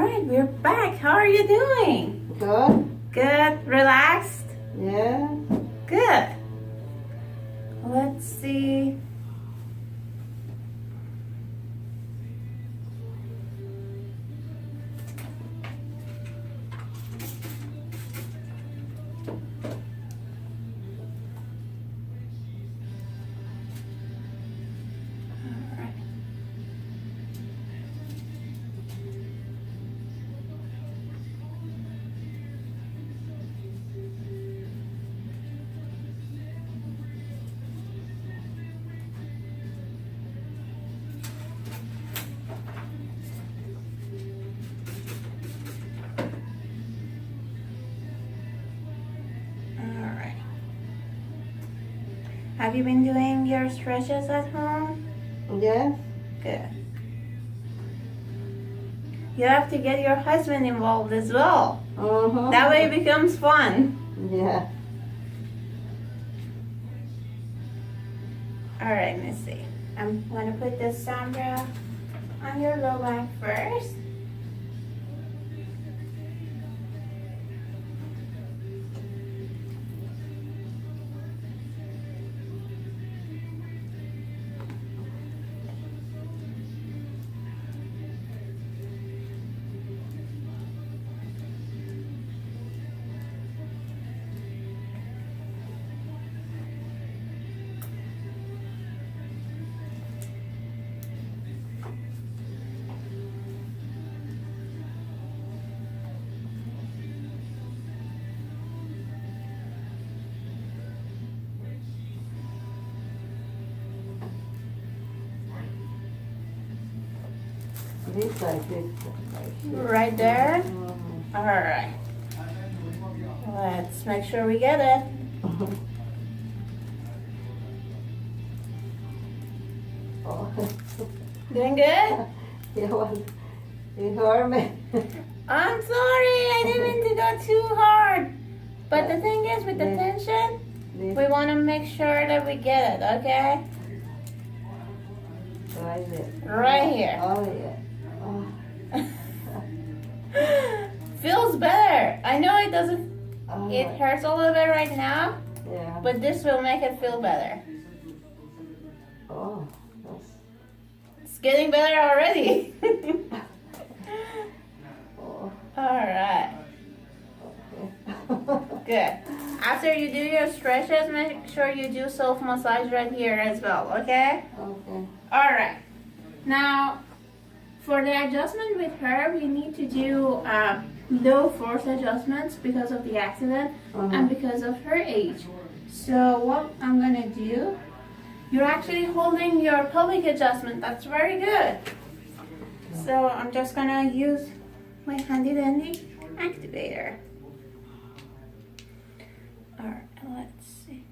right, we're back. How are you doing? Good? Good? Relaxed? Yeah. Good. Let's see. All right. All right. Have you been doing your stretches at home? Yes? Good. You have to get your husband involved as well. Uh-huh. That way it becomes fun. Yeah. All right, Missy. I'm gonna put the Sambra on your low back first. This like this. Right there. Mhm. All right. Let's make sure we get it. Oh. Doing good? You hurt me. I'm sorry, I didn't mean to go too hard. But the thing is, with the tension, we want to make sure that we get it, okay? Right there. Right here. Oh, yeah. Oh. Feels better. I know it doesn't, Oh, it hurts a little bit right now, yeah. but this will make it feel better. Oh, that's... It's getting better already. Oh, Alright, okay. good. After you do your stretches, make sure you do self-massage right here as well, okay? Okay. Alright, now for the adjustment with her, we need to do low force adjustments because of the accident and because of her age. So what I'm gonna do, you're actually holding your pelvic adjustment. That's very good. So I'm just gonna use my handy dandy activator. Alright, let's see.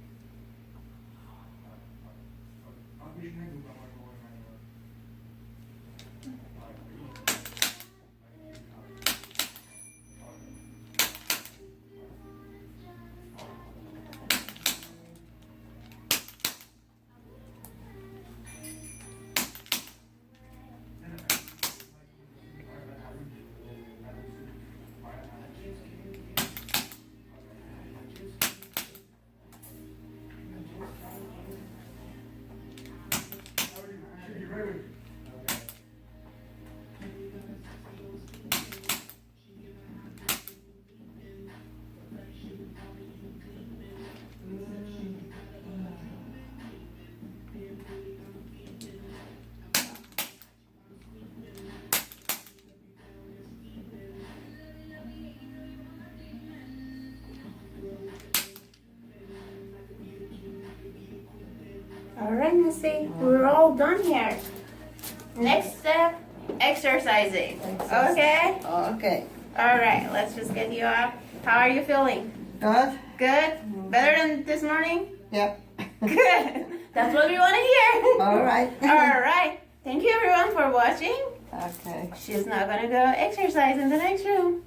Alright, Missy, we're all done here. Next step, exercising. Okay? Okay. Alright, let's just get you up. How are you feeling? Good? Good? Better than this morning? Yep. Good. That's what we want to hear. All right. Alright. Thank you everyone for watching. Okay. She's now gonna go exercise in the next room.